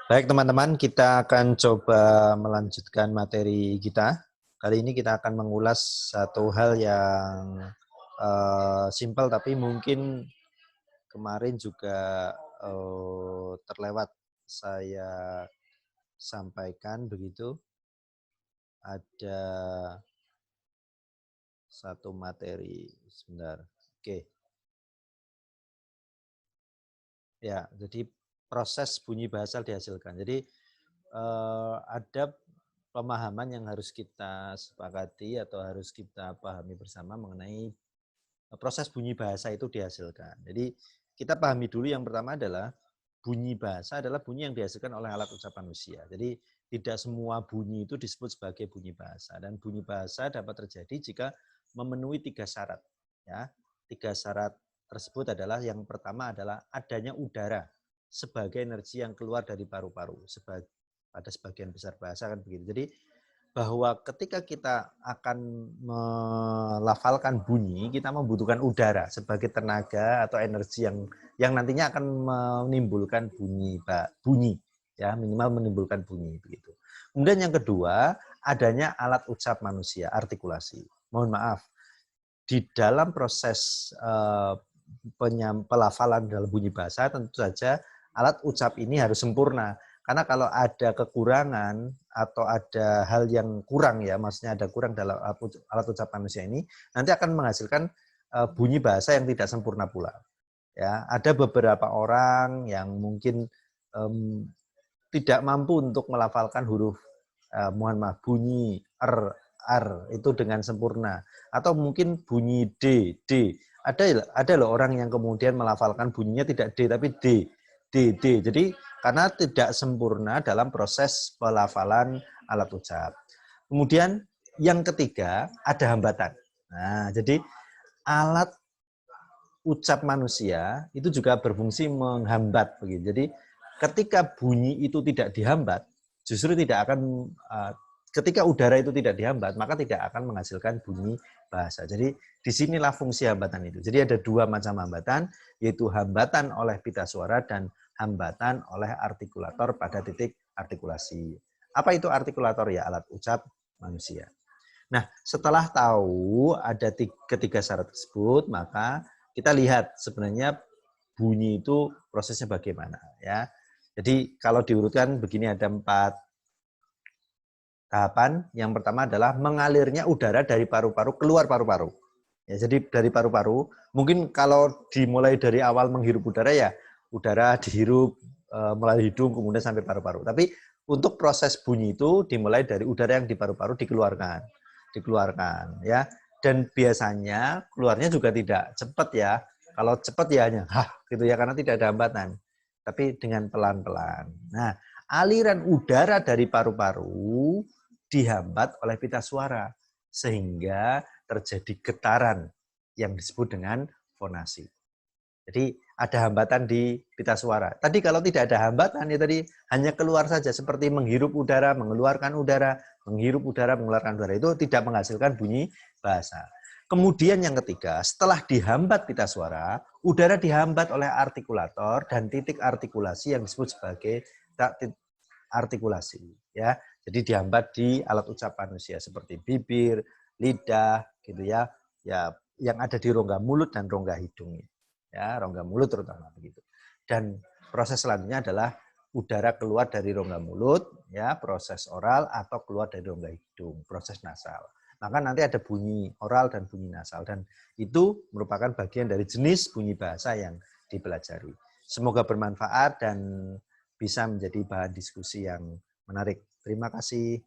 Baik teman-teman, kita akan coba melanjutkan materi kita. Kali ini kita akan mengulas satu hal yang simpel tapi mungkin kemarin juga terlewat saya sampaikan begitu. Ada satu materi, sebentar. Oke. Ya, jadi proses bunyi bahasa dihasilkan. Jadi ada pemahaman yang harus kita sepakati atau harus kita pahami bersama mengenai proses bunyi bahasa itu dihasilkan. Jadi kita pahami dulu yang pertama adalah bunyi bahasa adalah bunyi yang dihasilkan oleh alat ucap manusia. Jadi tidak semua bunyi itu disebut sebagai bunyi bahasa, dan bunyi bahasa dapat terjadi jika memenuhi 3 syarat. Ya, 3 syarat tersebut adalah yang pertama adalah adanya udara sebagai energi yang keluar dari paru-paru. Pada sebagian besar bahasa kan begitu. Jadi bahwa ketika kita akan melafalkan bunyi, kita membutuhkan udara sebagai tenaga atau energi yang nantinya akan menimbulkan bunyi ya, minimal menimbulkan bunyi begitu. Kemudian yang kedua, adanya alat ucap manusia, artikulasi. Mohon maaf, di dalam proses pelafalan dalam bunyi bahasa tentu saja alat ucap ini harus sempurna. Karena kalau ada kekurangan atau ada hal yang kurang ya, maksudnya ada kurang dalam alat ucap manusia ini, nanti akan menghasilkan bunyi bahasa yang tidak sempurna pula. Ya, ada beberapa orang yang mungkin tidak mampu untuk melafalkan huruf mohon maaf bunyi r itu dengan sempurna, atau mungkin bunyi d. Ada loh orang yang kemudian melafalkan bunyinya tidak d tapi d. Jadi karena tidak sempurna dalam proses pelafalan alat ucap. Kemudian yang ketiga ada hambatan. Nah, jadi alat ucap manusia itu juga berfungsi menghambat begitu. Jadi ketika bunyi itu tidak dihambat, justru tidak akan ketika udara itu tidak dihambat, maka tidak akan menghasilkan bunyi bahasa. Jadi disinilah fungsi hambatan itu. Jadi ada 2 macam hambatan, yaitu hambatan oleh pita suara dan hambatan oleh artikulator pada titik artikulasi. Apa itu artikulator? Ya, alat ucap manusia. Nah, setelah tahu ada ketiga syarat tersebut, maka kita lihat sebenarnya bunyi itu prosesnya bagaimana ya. Jadi kalau diurutkan begini, ada 4 tahapan. Yang pertama adalah mengalirnya udara dari paru-paru keluar paru-paru. Ya, jadi dari paru-paru, mungkin kalau dimulai dari awal menghirup udara ya, udara dihirup melalui hidung kemudian sampai paru-paru. Tapi untuk proses bunyi itu dimulai dari udara yang di paru-paru dikeluarkan ya. Dan biasanya keluarnya juga tidak cepat ya. Kalau cepat ya hanya gitu ya, karena tidak ada hambatan. Tapi dengan pelan-pelan. Nah, aliran udara dari paru-paru dihambat oleh pita suara sehingga terjadi getaran yang disebut dengan fonasi. Jadi ada hambatan di pita suara. Tadi kalau tidak ada hambatan ya tadi hanya keluar saja seperti menghirup udara, mengeluarkan udara, menghirup udara, mengeluarkan udara, itu tidak menghasilkan bunyi bahasa. Kemudian yang ketiga, setelah dihambat pita suara, udara dihambat oleh artikulator dan titik artikulasi yang disebut sebagai titik artikulasi ya. Jadi dihambat di alat ucap manusia seperti bibir, lidah gitu ya. Ya, yang ada di rongga mulut dan rongga hidung. Ya, rongga mulut terutama begitu. Dan proses selanjutnya adalah udara keluar dari rongga mulut ya, proses oral, atau keluar dari rongga hidung, proses nasal. Maka nanti ada bunyi oral dan bunyi nasal, dan itu merupakan bagian dari jenis bunyi bahasa yang dipelajari. Semoga bermanfaat dan bisa menjadi bahan diskusi yang menarik. Terima kasih.